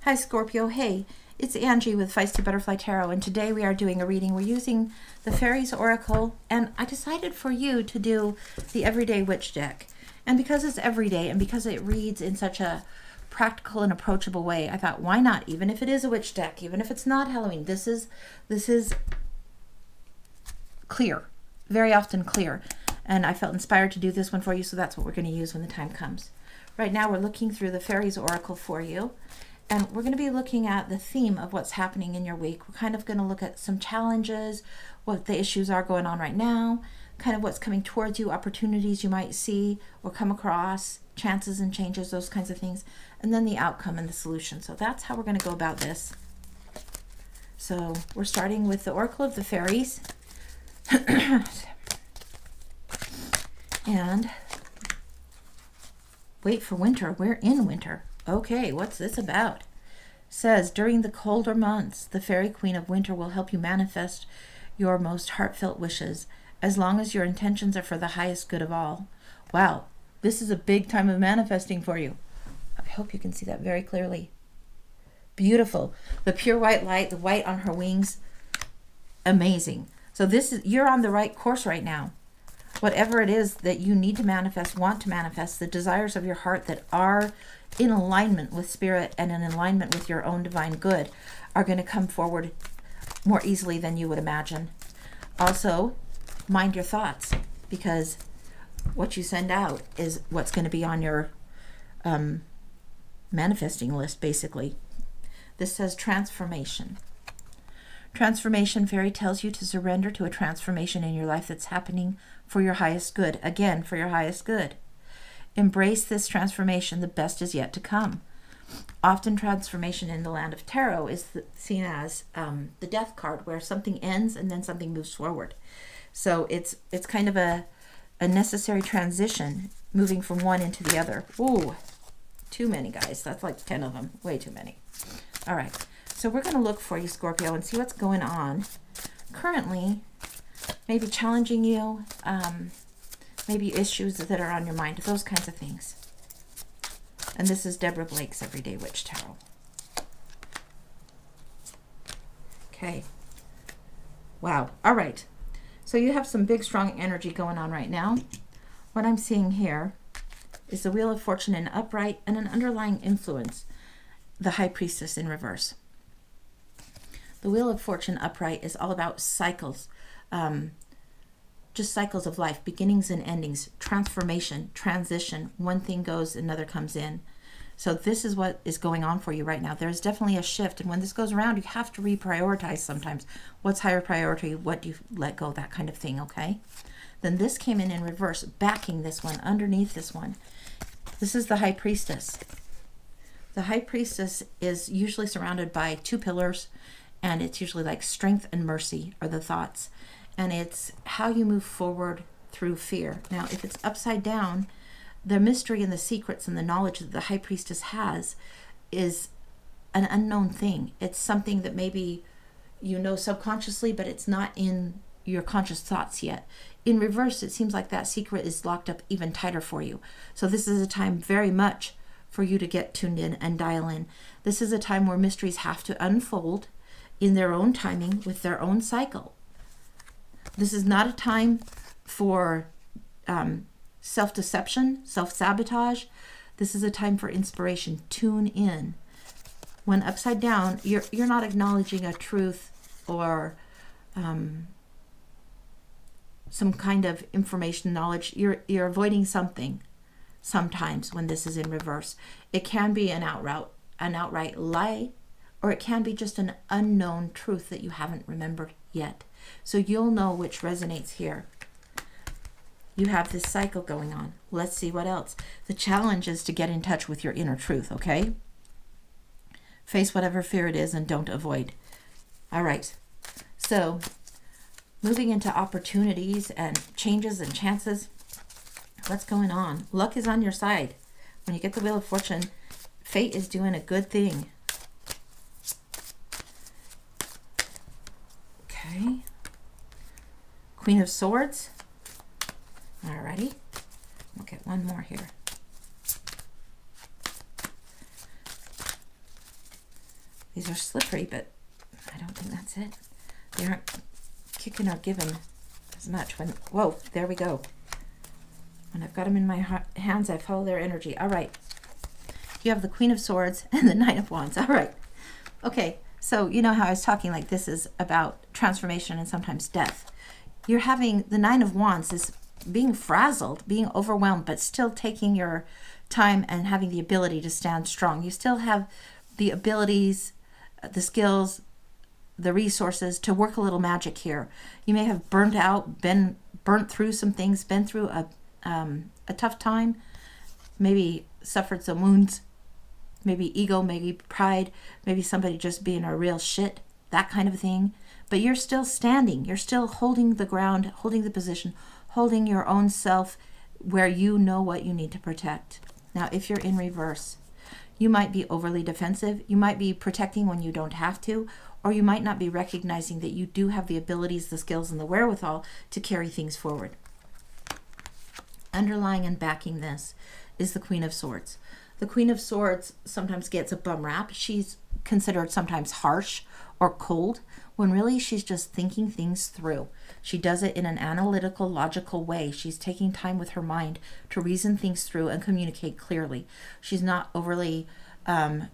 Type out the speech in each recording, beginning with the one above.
Hi Scorpio, hey, it's Angie with Feisty Butterfly Tarot, and today we are doing a reading. We're using the Fairies Oracle, and I decided for you to do the Everyday Witch deck. And because it's everyday and because it reads in such a practical and approachable way, I thought, why not? Even if it is a witch deck, even if it's not Halloween, this is clear, very often clear. And I felt inspired to do this one for you, so that's what we're going to use when the time comes. Right now we're looking through the Fairies Oracle for you. And we're going to be looking at the theme of what's happening in your week. We're kind of going to look at some challenges, what the issues are going on right now, kind of what's coming towards you, opportunities you might see or come across, chances and changes, those kinds of things, and then the outcome and the solution. So that's how we're going to go about this. So we're starting with the Oracle of the Fairies. And wait for winter. We're in winter. Okay, what's this about? Says, during the colder months, the Fairy Queen of Winter will help you manifest your most heartfelt wishes, as long as your intentions are for the highest good of all. Wow, this is a big time of manifesting for you. I hope you can see that very clearly. Beautiful. The pure white light, the white on her wings. Amazing. So you're on the right course right now. Whatever it is that you need to manifest, want to manifest, the desires of your heart that are in alignment with spirit and in alignment with your own divine good are going to come forward more easily than you would imagine. Also, mind your thoughts, because what you send out is what's going to be on your manifesting list, basically. This says transformation. Transformation, Fairy tells you to surrender to a transformation in your life that's happening for your highest good. Again, for your highest good. Embrace this transformation. The best is yet to come. Often transformation in the land of tarot is seen as the death card, where something ends and then something moves forward. So it's kind of a necessary transition, moving from one into the other. Ooh, too many, guys. That's like 10 of them. Way too many. All right. So we're going to look for you, Scorpio, and see what's going on currently, maybe challenging you, maybe issues that are on your mind, those kinds of things. And this is Deborah Blake's Everyday Witch Tarot. Okay. Wow. All right. So you have some big, strong energy going on right now. What I'm seeing here is the Wheel of Fortune in upright and an underlying influence, the High Priestess in reverse. The Wheel of Fortune upright is all about cycles, just cycles of life, beginnings and endings, transformation, transition. One thing goes, another comes in. So this is what is going on for you right now. There's definitely a shift, and when this goes around, you have to reprioritize sometimes. What's higher priority? What do you let go? That kind of thing, okay? Then this came in reverse, backing this one, underneath this one. This is the High Priestess. The High Priestess is usually surrounded by two pillars, and it's usually like strength and mercy are the thoughts. And it's how you move forward through fear. Now, if it's upside down, the mystery and the secrets and the knowledge that the High Priestess has is an unknown thing. It's something that maybe you know subconsciously, but it's not in your conscious thoughts yet. In reverse, it seems like that secret is locked up even tighter for you. So this is a time very much for you to get tuned in and dial in. This is a time where mysteries have to unfold in their own timing with their own cycle. This is not a time for self-deception, self-sabotage. This is a time for inspiration. Tune in. When upside down, you're not acknowledging a truth or some kind of information, knowledge. You're avoiding something sometimes when this is in reverse. It can be an outright lie, or it can be just an unknown truth that you haven't remembered yet. So you'll know which resonates here. You have this cycle going on. Let's see what else. The challenge is to get in touch with your inner truth, okay? Face whatever fear it is and don't avoid. All right. So moving into opportunities and changes and chances. What's going on? Luck is on your side. When you get the Wheel of Fortune, fate is doing a good thing. Okay. Queen of Swords. Alrighty. We'll get one more here. These are slippery, but I don't think that's it. They aren't kicking or giving as much. When, whoa, there we go. When I've got them in my hands, I follow their energy. All right. You have the Queen of Swords and the Knight of Wands. All right. Okay, so you know how I was talking like this is about transformation and sometimes death. You're having the Nine of Wands is being frazzled, being overwhelmed, but still taking your time and having the ability to stand strong. You still have the abilities, the skills, the resources to work a little magic here. You may have burnt out, been burnt through some things, been through a tough time, maybe suffered some wounds, maybe ego, maybe pride, maybe somebody just being a real shit, that kind of thing. But you're still standing. You're still holding the ground, holding the position, holding your own self where you know what you need to protect. Now, if you're in reverse, you might be overly defensive. You might be protecting when you don't have to, or you might not be recognizing that you do have the abilities, the skills, and the wherewithal to carry things forward. Underlying and backing this is the Queen of Swords. The Queen of Swords sometimes gets a bum rap. She's considered sometimes harsh or cold, when really she's just thinking things through. She does it in an analytical, logical way. She's taking time with her mind to reason things through and communicate clearly. She's not overly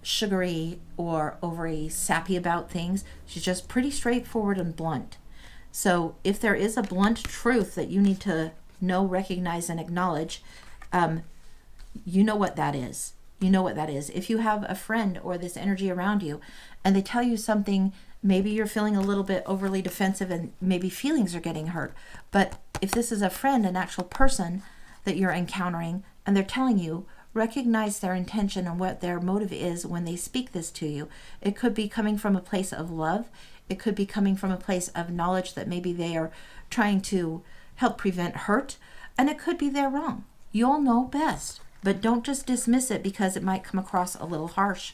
sugary or overly sappy about things. She's just pretty straightforward and blunt. So if there is a blunt truth that you need to know, recognize, and acknowledge, you know what that is. You know what that is. If you have a friend or this energy around you and they tell you something, maybe you're feeling a little bit overly defensive and maybe feelings are getting hurt. But if this is a friend, an actual person that you're encountering, and they're telling you, recognize their intention and what their motive is when they speak this to you. It could be coming from a place of love. It could be coming from a place of knowledge that maybe they are trying to help prevent hurt. And it could be they're wrong. You'll know best. But don't just dismiss it because it might come across a little harsh.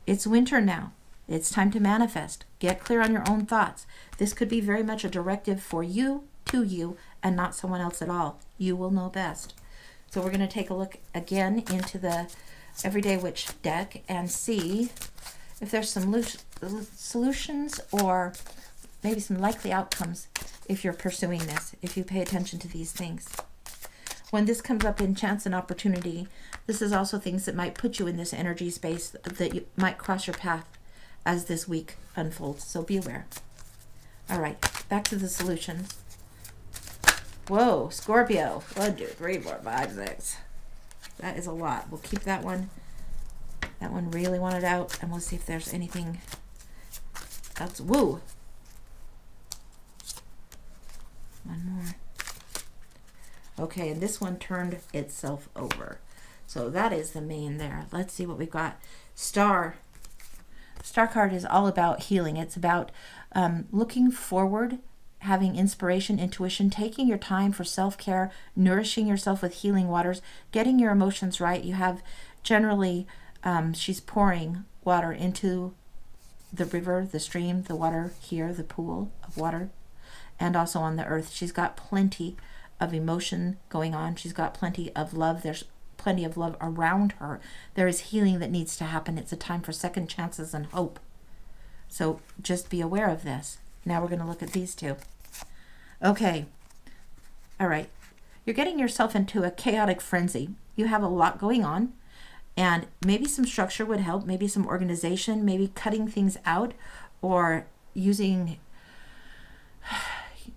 It's winter now. It's time to manifest. Get clear on your own thoughts. This could be very much a directive for you, to you, and not someone else at all. You will know best. So we're going to take a look again into the Everyday Witch deck and see if there's some solutions or maybe some likely outcomes if you're pursuing this, if you pay attention to these things. When this comes up in chance and opportunity, this is also things that might put you in this energy space that you might cross your path as this week unfolds. So be aware. All right, back to the solutions. Whoa, Scorpio. 1, 2, 3, 4, 5, 6. That is a lot. We'll keep that one. That one really wanted out, and we'll see if there's anything else. Woo. One more. Okay, and this one turned itself over. So that is the main there. Let's see what we've got. Star. Star card is all about healing. It's about looking forward, having inspiration, intuition, taking your time for self-care, nourishing yourself with healing waters, getting your emotions right. You have generally, she's pouring water into the river, the stream, the water here, the pool of water, and also on the earth. She's got plenty of emotion going on. She's got plenty of love. There's plenty of love around her. There is healing that needs to happen. It's a time for second chances and hope. So just be aware of this. Now we're going to look at these two. Okay. All right. You're getting yourself into a chaotic frenzy. You have a lot going on, and maybe some structure would help, maybe some organization, maybe cutting things out or using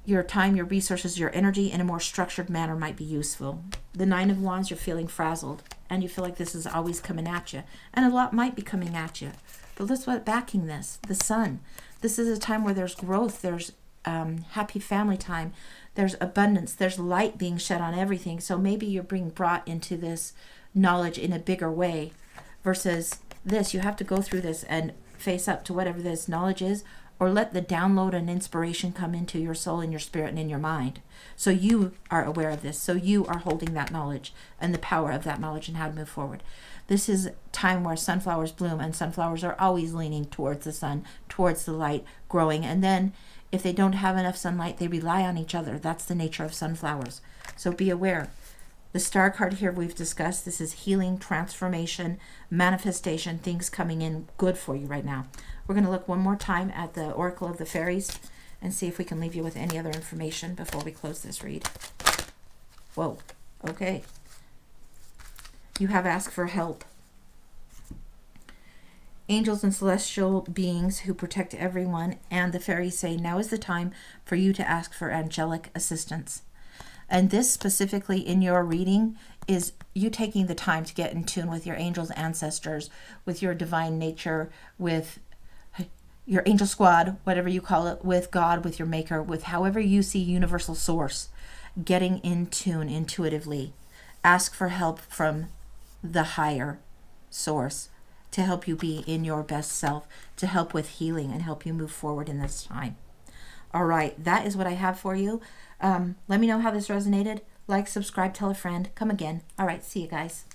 your time, your resources, your energy in a more structured manner might be useful. The Nine of Wands, you're feeling frazzled, and you feel like this is always coming at you. And a lot might be coming at you. But let's what's backing this. The Sun. This is a time where there's growth, there's happy family time, there's abundance, there's light being shed on everything. So maybe you're being brought into this knowledge in a bigger way versus this. You have to go through this and face up to whatever this knowledge is, or let the download and inspiration come into your soul and your spirit and in your mind. So you are aware of this. So you are holding that knowledge and the power of that knowledge and how to move forward. This is time where sunflowers bloom, and sunflowers are always leaning towards the sun, towards the light, growing. And then if they don't have enough sunlight, they rely on each other. That's the nature of sunflowers. So be aware. The star card here we've discussed. This is healing, transformation, manifestation, things coming in good for you right now. We're going to look one more time at the Oracle of the Fairies and see if we can leave you with any other information before we close this read. Whoa. Okay. You have asked for help. Angels and celestial beings who protect everyone, and the fairies say now is the time for you to ask for angelic assistance. And this specifically in your reading is you taking the time to get in tune with your angels, ancestors, with your divine nature, with your angel squad, whatever you call it, with God, with your maker, with however you see universal source, getting in tune intuitively. Ask for help from the higher source to help you be in your best self, to help with healing and help you move forward in this time. All right, that is what I have for you. Let me know how this resonated. Like, subscribe, tell a friend. Come again. All right, see you guys.